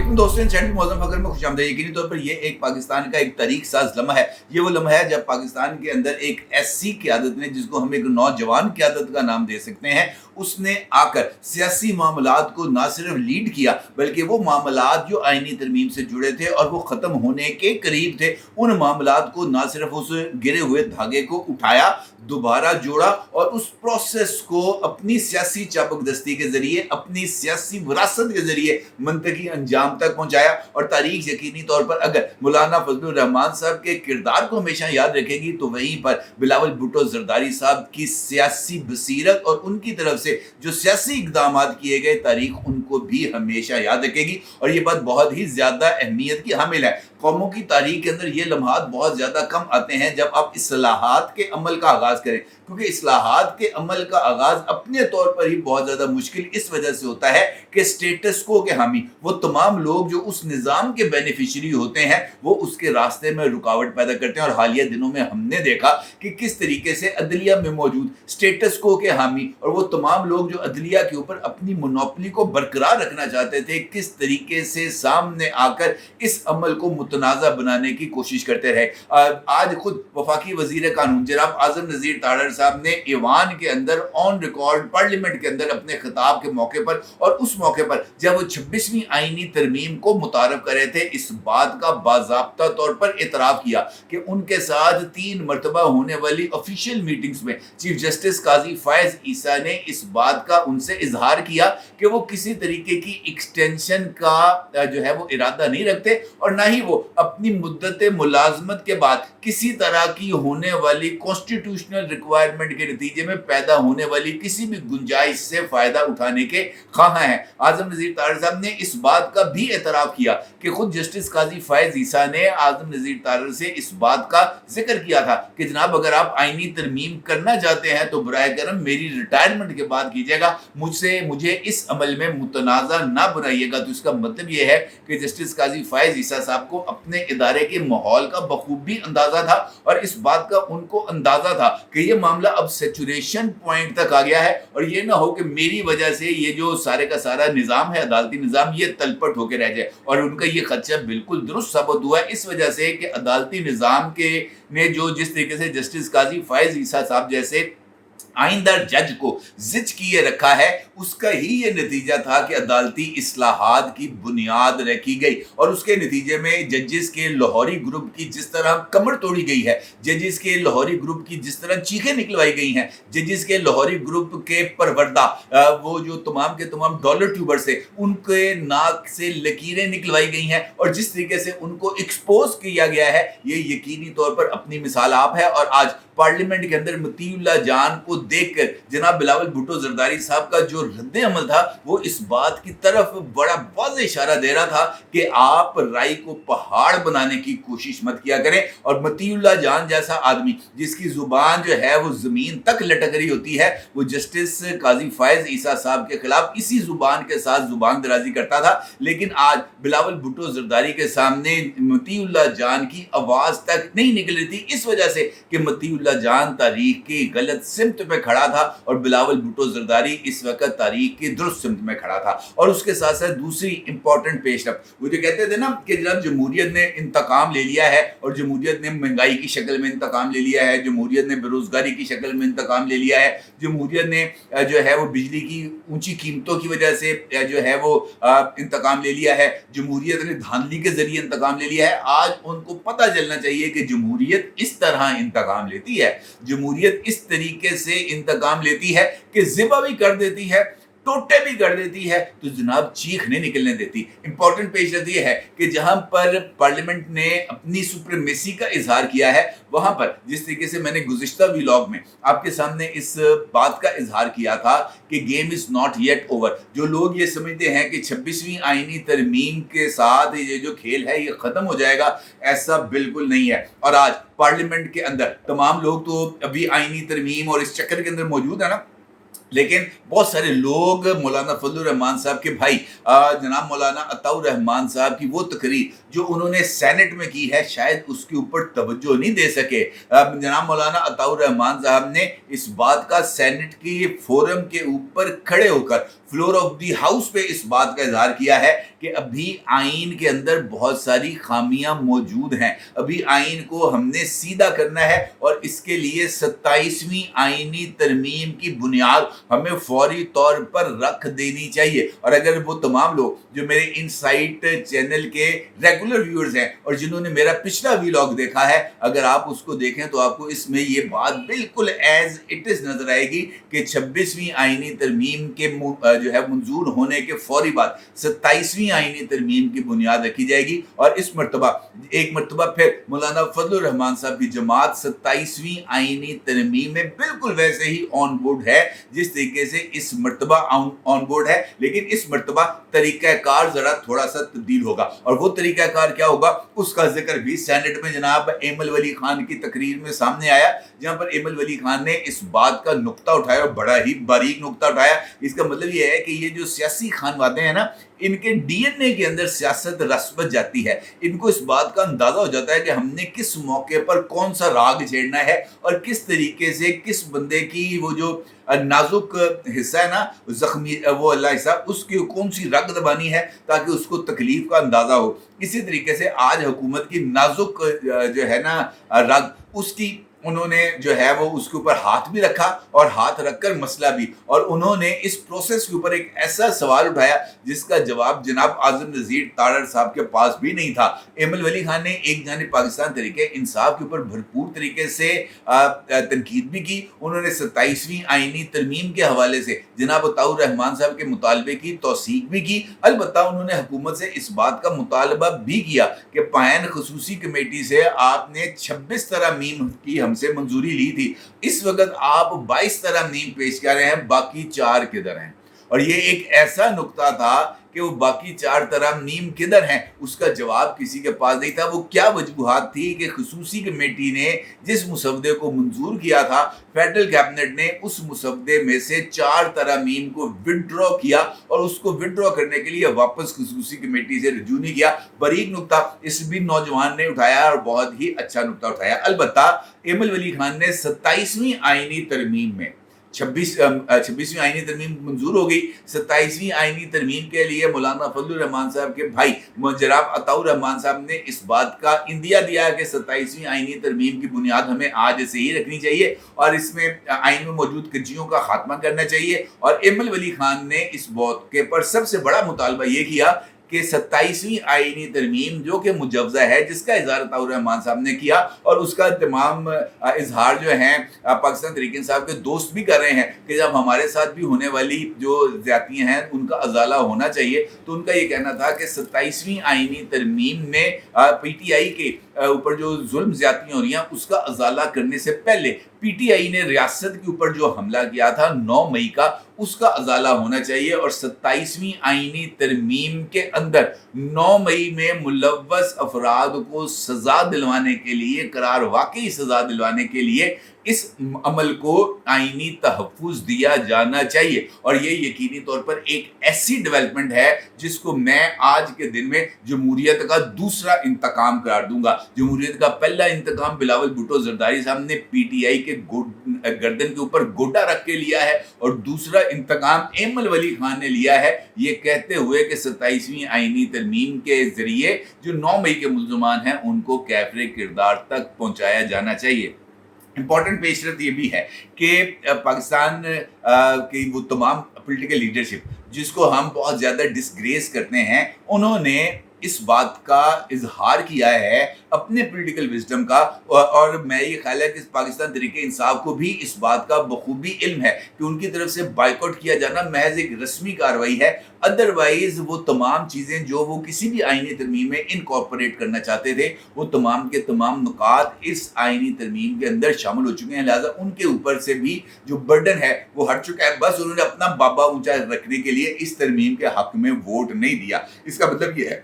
अस्सलाम दोस्तों, इन चैनल मौज़ूद फकर में खुशामदीद। यकीनी तौर पर ये एक पाकिस्तान का एक तारीख साज लम्हा है। ये वो लम्हा है जब पाकिस्तान के अंदर एक ऐसी क़यादत ने, जिसको हम एक नौजवान क़यादत का नाम दे सकते हैं, उसने आकर सियासी मामलात को ना सिर्फ लीड किया बल्कि वो मामलात जो आईनी तरमीम से जुड़े थे और वो ख़त्म होने के करीब थे, उन मामलात को ना सिर्फ उस गिरे हुए धागे को उठाया, दोबारा जोड़ा और उस प्रोसेस को अपनी सियासी चापकदस्ती के ज़रिए, अपनी सियासी विरासत के ज़रिए मंतकी अंजाम तक पहुँचाया। और तारीख यकीनी तौर पर अगर मौलाना फजलुर रहमान साहब के किरदार को हमेशा याद रखेगी तो वहीं पर बिलावल भुट्टो ज़रदारी साहब की सियासी बसीरत और उनकी तरफ से जो सियासी इक़दाम किए गए, तारीख उनको भी हमेशा याद रखेगी। और ये बात बहुत ही ज़्यादा अहमियत की हामिल है। कौमों की तारीख के अंदर ये लम्हात बहुत ज़्यादा कम आते हैं जब आप इस्लाहात के अमल का आगाज़ करें, क्योंकि इस्लाहात के अमल का आगाज़ अपने तौर पर ही बहुत ज़्यादा मुश्किल इस वजह से होता है कि स्टेटस को के हामी, वो तमाम लोग जो उस निज़ाम के बेनिफिशरी होते हैं, वो उसके रास्ते में रुकावट पैदा करते हैं। और हालिया दिनों में हमने देखा कि किस तरीके से अदलिया में मौजूद स्टेटस को के हामी और वो तमाम लोग जो अदलिया के ऊपर अपनी मोनोपली को बरकरार रखना चाहते थे, किस तरीके से सामने आकर इस अमल को मुतनाज़ा बनाने की कोशिश करते रहे। आज खुद वफाकी वज़ीर कानून जनाब आज़म नज़ीर तारड़ साहब ने ईवान के अंदर ऑन रिकॉर्ड पार्लियामेंट के अंदर अपने खिताब के मौके पर और उस मौके पर जब वो 26वीं आईनी तरमीम को मुतारफ कर रहे थे, इस बात का बाज़ाब्ता तौर पर इतराफ़ किया कि उनके साथ 3 मरतबा होने वाली ऑफिशियल मीटिंग्स में चीफ जस्टिस काजी फ़ायज़ ईसा ने इस बात का उनसे इजहार किया कि वो किसी तरीके की एक्सटेंशन का जो है वो इरादा नहीं रखते और ना ही वो अपनी मुद्दत मुलाजमत के बाद किसी तरह की होने वाली कॉन्स्टिट्यूशनल रिक्वायरमेंट के नतीजे में पैदा होने वाली किसी भी गुंजाइश से फ़ायदा उठाने के ख़्वाह हैं। आज़म नज़ीर तारड़ साहब ने इस बात का भी एतराफ़ किया कि खुद जस्टिस काजी फ़ायज़ ईसा ने आज़म नज़ीर तारड़ से इस बात का जिक्र किया था कि जनाब अगर आप आईनी तरमीम करना चाहते हैं तो बराए करम मेरी रिटायरमेंट के बाद कीजिएगा, मुझे इस अमल में मुतनाज़ा ना बनाइएगा। तो इसका मतलब ये है कि जस्टिस काजी फ़ायज़ ईसा साहब को अपने इदारे के माहौल का बखूबी अंदाज़ा था और इस बात का उनको अंदाज़ा था कि ये मामला अब सैचुरेशन पॉइंट तक आ गया है और ये ना हो कि मेरी वजह से ये जो सारे का सारा निज़ाम है, अदालती निज़ाम, ये तलपट होकर रह जाए। और उनका ये खदशा बिल्कुल दुरुस्त साबित हुआ है इस वजह से कि अदालती निज़ाम के ने जो जिस तरीके से जस्टिस काजी फ़ायज़ ईसा साहब जैसे आइंदा जज को जिच किए रखा है, उसका ही ये नतीजा था कि अदालती इस्लाहात की बुनियाद रखी गई और उसके नतीजे में जजेस के लाहौरी ग्रुप की जिस तरह कमर तोड़ी गई है, जजेस के लाहौरी ग्रुप की जिस तरह चीखें निकलवाई गई हैं, जजेस के लाहौरी ग्रुप के परवरदा वो जो तमाम के तमाम डॉलर ट्यूबर से उनके नाक से लकीरें निकलवाई गई हैं और जिस तरीके से उनको एक्सपोज किया गया है, ये यकीनी तौर पर अपनी मिसाल आप है। और आज पार्लियामेंट के अंदर मतीउल्लाह जान को देखकर जनाब बिलावल भुट्टो ज़रदारी साहब का जो रद्द अमल था वो इस बात की तरफ बड़ा वाज़ेह इशारा दे रहा था कि आप राय को पहाड़ बनाने की कोशिश मत किया करें। और मतीउल्लाह जान जैसा आदमी जिसकी ज़ुबान जो है वो ज़मीन तक लटक रही होती है, वो जस्टिस काजी फ़ायज़ ईसा साहब के खिलाफ इसी ज़ुबान के साथ ज़ुबान दराजी करता था। लेकिन आज बिलावल भुट्टो ज़रदारी के सामने मतीउल्लाह जान की आवाज़ तक नहीं निकल रही थी, इस वजह से कि मतीउल्लाह जान तारीख की गलत सिमत पे खड़ा था और बिलावल भुट्टो ज़रदारी इस वक्त तारीख की दुरुस्त सिमत में खड़ा था। और उसके साथ साथ दूसरी इंपॉर्टेंट पेशरफ, वो जो कहते थे ना कि जनाब जमहूरियत ने इंतकाम ले लिया है और जमहूरियत ने महंगाई की शक्ल में इंतकाम ले लिया है, जमहूरियत ने बेरोजगारी की शक्ल में इंतकाम ले लिया है, जमहूरियत ने जो है वो बिजली की ऊंची कीमतों की वजह से जो है वो इंतकाम ले लिया है, जमहूरियत ने धांधली के जरिए इंतकाम ले लिया है। आज उनको पता चलना चाहिए कि जमहूरियत इस तरह इंतकाम लेती है, जमहूरियत इस तरीके से इंतकाम लेती है कि ज़िबा भी कर देती है, टोटे भी कर देती है, तो जनाब चीख नहीं निकलने देती। इंपॉर्टेंट पेशरफ ये है कि जहां पर पार्लियामेंट ने अपनी सुप्रीमेसी का इजहार किया है, वहां पर जिस तरीके से मैंने गुज़िश्ता व्लॉग में आपके सामने इस बात का इजहार किया था कि game is not yet over, जो लोग ये समझते हैं कि 26वीं आईनी तरमीम के साथ ये जो खेल है ये ख़त्म हो जाएगा, ऐसा बिल्कुल नहीं है। और आज पार्लियामेंट के अंदर तमाम लोग तो अभी आईनी तरमीम और इस चक्कर के अंदर मौजूद है ना, लेकिन बहुत सारे लोग मौलाना फजलुर रहमान साहब के भाई जनाब मौलाना अताउर रहमान साहब की वो तकरीर जो उन्होंने सेनेट में की है, शायद उसके ऊपर तवज्जो नहीं दे सके। जनाब मौलाना अताउर रहमान साहब ने इस बात का सेनेट के फोरम के ऊपर खड़े होकर फ्लोर ऑफ दी हाउस पे इस बात का इजहार किया है कि کہ ابھی آئین کے اندر بہت ساری خامیاں موجود ہیں، ابھی آئین کو ہم نے سیدھا کرنا ہے اور اس کے لیے 27ویں آئینی ترمیم کی بنیاد ہمیں فوری طور پر رکھ دینی چاہیے۔ اور اگر وہ تمام لوگ جو میرے انسائٹ چینل کے ریگولر ویورز ہیں اور جنہوں نے میرا پچھلا ویلاگ دیکھا ہے، اگر آپ اس کو دیکھیں تو آپ کو اس میں یہ بات بالکل ایز اٹ از نظر آئے گی کہ 26ویں آئینی ترمیم کے جو ہے منظور ہونے کے فوری بعد 27ویں آئینی ترمیم کی بنیاد رکھی جائے گی، اور اس مرتبہ ایک مرتبہ پھر مولانا فضل الرحمان صاحب کی جماعت 27ویں آئینی ترمیم میں بالکل ویسے ہی آن بورڈ ہے جس طریقے سے اس مرتبہ آن بورڈ ہے، لیکن اس مرتبہ طریقہ کار ذرا تھوڑا سا تبدیل ہوگا۔ اور وہ طریقہ کار کیا ہوگا اس کا ذکر بھی سینٹ میں جناب ایمل ولی خان کی تقریر میں سامنے آیا، جہاں پر ایمل ولی خان نے اس بات کا نقطہ اٹھایا اور بڑا ہی باریک نقطہ اٹھایا۔ اس کا مطلب یہ ہے کہ یہ جو سیاسی خانوادے ہیں نا، ان کے ڈی این اے کے اندر سیاست رسبت جاتی ہے، ان کو اس بات کا اندازہ ہو جاتا ہے کہ ہم نے کس موقع پر کون سا راگ چھیڑنا ہے اور کس طریقے سے کس بندے کی وہ جو نازک حصہ ہے نا، زخمی وہ اللہ حصہ، اس کی کون سی رگ دبانی ہے تاکہ اس کو تکلیف کا اندازہ ہو۔ اسی طریقے سے آج حکومت کی نازک جو ہے نا رگ، اس کی انہوں نے جو ہے وہ اس کے اوپر ہاتھ بھی رکھا اور ہاتھ رکھ کر مسئلہ بھی، اور انہوں نے اس پروسیس کے اوپر ایک ایسا سوال اٹھایا جس کا جواب جناب اعظم نذیر تارڑ صاحب کے پاس بھی نہیں تھا۔ ایمل ولی خان نے ایک جانب پاکستان طریقے انصاف کے اوپر بھرپور طریقے سے تنقید بھی کی، انہوں نے 27ویں آئینی ترمیم کے حوالے سے جناب عطاء الرحمان صاحب کے مطالبے کی توثیق بھی کی، البتہ انہوں نے حکومت سے اس بات کا مطالبہ بھی کیا کہ پائن خصوصی کمیٹی سے آپ نے 26 ترامیم کی ہم سے منظوری لی تھی، اس وقت آپ 22 ترامیم پیش کر رہے ہیں، باقی 4 کدھر ہیں؟ اور یہ ایک ایسا نقطہ تھا کہ وہ باقی 4 ترامیم کدھر ہیں اس کا جواب کسی کے پاس نہیں تھا۔ وہ کیا وجوہات تھی کہ خصوصی کمیٹی نے جس مسودے کو منظور کیا تھا، فیڈرل کیبنٹ نے اس مسودے میں سے 4 ترامیم کو وڈرا کیا اور اس کو وڈرا کرنے کے لیے واپس خصوصی کمیٹی سے رجوع نہیں کیا۔ باریک نقطہ اس بھی نوجوان نے اٹھایا اور بہت ہی اچھا نقطہ اٹھایا۔ البتہ ایمل ولی خان نے 27ویں آئینی ترمیم میں 26ویں آئینی ترمیم منظور ہو گئی، 27ویں آئینی ترمیم کے لیے مولانا فضل الرحمان صاحب کے بھائی جناب عطاء الرحمان صاحب نے اس بات کا اندیا دیا کہ 27ویں آئینی ترمیم کی بنیاد ہمیں آج سے ہی رکھنی چاہیے اور اس میں آئین میں موجود کجیوں کا خاتمہ کرنا چاہیے۔ اور ایمل ولی خان نے اس موقع پر سب سے بڑا مطالبہ یہ کیا کہ 27ویں آئینی ترمیم جو کہ مجوزہ ہے، جس کا اظہار عطاء الرحمان صاحب نے کیا اور اس کا تمام اظہار جو ہیں پاکستان تحریک انصاف کے دوست بھی کر رہے ہیں کہ جب ہمارے ساتھ بھی ہونے والی جو زیادتیاں ہیں ان کا ازالہ ہونا چاہیے، تو ان کا یہ کہنا تھا کہ 27ویں آئینی ترمیم میں پی ٹی آئی کے اوپر جو ظلم زیادتیاں ہو رہی ہیں اس کا ازالہ کرنے سے پہلے پی ٹی آئی نے ریاست کے اوپر جو حملہ کیا تھا 9 مئی کا، اس کا ازالہ ہونا چاہیے اور 27ویں آئینی ترمیم کے اندر 9 مئی میں ملوث افراد کو سزا دلوانے کے لیے، قرار واقعی سزا دلوانے کے لیے اس عمل کو آئینی تحفظ دیا جانا چاہیے۔ اور یہ یقینی طور پر ایک ایسی ڈیولپمنٹ ہے جس کو میں آج کے دن میں جمہوریت کا دوسرا انتقام قرار دوں گا۔ جمہوریت کا پہلا انتقام بلاول بھٹو زرداری صاحب نے پی ٹی آئی کے گردن کے اوپر گوٹا رکھ کے لیا ہے، اور دوسرا انتقام ایمل ولی خان نے لیا ہے یہ کہتے ہوئے کہ 27ویں آئینی ترمیم کے ذریعے جو 9 مئی کے ملزمان ہیں ان کو کیفر کردار تک پہنچایا جانا چاہیے۔ امپورٹنٹ پیش رفت یہ بھی ہے کہ پاکستان کی وہ تمام پولیٹیکل لیڈرشپ جس کو ہم بہت زیادہ ڈسگریس کرتے ہیں، انہوں نے اس بات کا اظہار کیا ہے اپنے پولیٹیکل وزڈم کا، اور میں یہ خیال ہے کہ پاکستان تحریک انصاف کو بھی اس بات کا بخوبی علم ہے کہ ان کی طرف سے بائیکاٹ کیا جانا محض ایک رسمی کارروائی ہے، ادروائز وہ تمام چیزیں جو وہ کسی بھی آئینی ترمیم میں انکارپوریٹ کرنا چاہتے تھے وہ تمام کے تمام نکات اس آئینی ترمیم کے اندر شامل ہو چکے ہیں، لہٰذا ان کے اوپر سے بھی جو برڈن ہے وہ ہٹ چکا ہے۔ بس انہوں نے اپنا بابا اونچا رکھنے کے لیے اس ترمیم کے حق میں ووٹ نہیں دیا۔ اس کا مطلب یہ ہے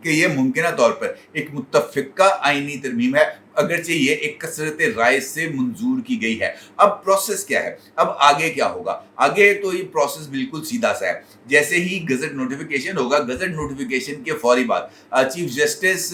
کہ یہ ممکنہ طور پر ایک متفقہ آئینی ترمیم ہے۔ अगरचे ये एक कसरत राय से मंजूर की गई है। अब प्रोसेस क्या है, अब आगे क्या होगा? आगे तो ये प्रोसेस बिल्कुल सीधा सा है। जैसे ही गजट नोटिफिकेशन होगा, गजट नोटिफिकेशन के फौरी बाद चीफ जस्टिस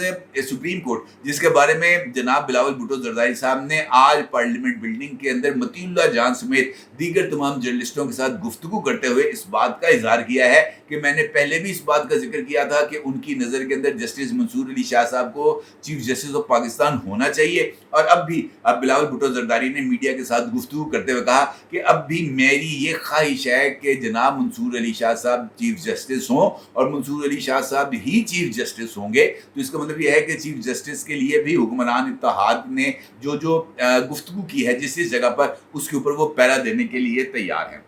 सुप्रीम कोर्ट, जिसके बारे में जनाब बिलावल भुट्टो जरदारी साहब ने आज पार्लियामेंट बिल्डिंग के अंदर मतीउल्लाह जान समेत दीगर तमाम जर्नलिस्टों के साथ गुफ्तगू करते हुए इस बात का इजहार किया है कि मैंने पहले भी इस बात का जिक्र किया था कि उनकी नज़र के अंदर जस्टिस मंसूर अली शाह साहब को चीफ जस्टिस ऑफ पाकिस्तान होना चाहिए। और अब भी अब बिलावल भुट्टो जरदारी ने मीडिया के साथ गुफ्तगू करते हुए कहा कि अब भी मेरी ये ख्वाहिश है कि जनाब मंसूर अली शाह साहब चीफ जस्टिस हों और मंसूर अली शाह साहब ही चीफ जस्टिस होंगे। तो इसका मतलब ये है कि चीफ जस्टिस के लिए भी हुक्मरान इत्तेहाद ने जो जो गुफ्तगू की है जिस जगह पर, उसके ऊपर वो पैरा देने के लिए तैयार हैं।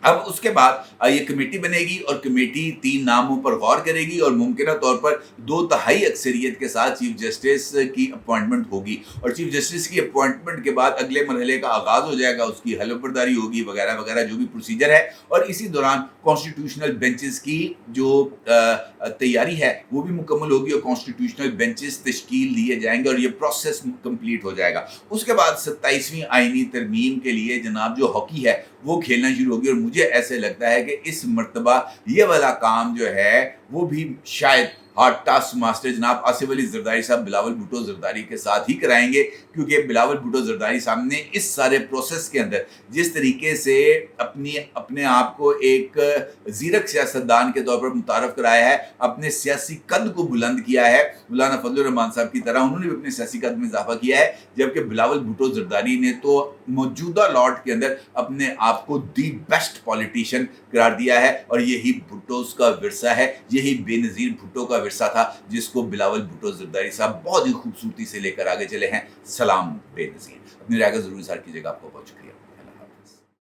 अब उसके बाद ये कमेटी बनेगी और कमेटी 3 नामों पर गौर करेगी और मुमकिन तौर पर 2/3 अक्सरियत के साथ चीफ जस्टिस की अपॉइंटमेंट होगी। और चीफ जस्टिस की अपॉइंटमेंट के बाद अगले मरहले का आगाज़ हो जाएगा, उसकी हलफबरदारी होगी वगैरह वगैरह जो भी प्रोसीजर है। और इसी दौरान कॉन्स्टिट्यूशनल बेंचेस की जो तैयारी है वो भी मुकम्मल होगी और कॉन्स्टिट्यूशनल बेंचेस तश्कील दिए जाएंगे और ये प्रोसेस कंप्लीट हो जाएगा। उसके बाद 27वीं आईनी तरमीम के लिए जनाब जो हॉकी है वो खेलना शुरू होगी। और मुझे ऐसे लगता है कि इस मर्तबा ये वाला काम जो है वो भी शायद हॉट टास्क मास्टर जनाब आसिफ अली जरदारी साहब बिलावल भुट्टो जरदारी के साथ ही कराएंगे, क्योंकि बिलावल भुट्टो जरदारी साहब ने इस सारे प्रोसेस के अंदर जिस तरीके से अपने आप को एक ज़ीरक सियासतदान के तौर पर मुतारफ़ कराया है, अपने सियासी कद को बुलंद किया है, मौलाना फजलुर रहमान साहब की तरह उन्होंने भी अपने सियासी कद में इजाफा किया है। जबकि बिलावल भुट्टो जरदारी ने तो मौजूदा लॉट के अंदर अपने आप को दी बेस्ट पॉलिटिशियन करार दिया है। और यही भुट्टोस का विरसा है, यही बेनज़ीर भुट्टो का विरसा था जिसको बिलावल भुट्टो जरदारी साहब बहुत ही खूबसूरती से लेकर आगे चले हैं। सलाम बेनज़ीर। अपनी राय का जरूर इज़हार कीजिएगा। आपको बहुत शुक्रिया।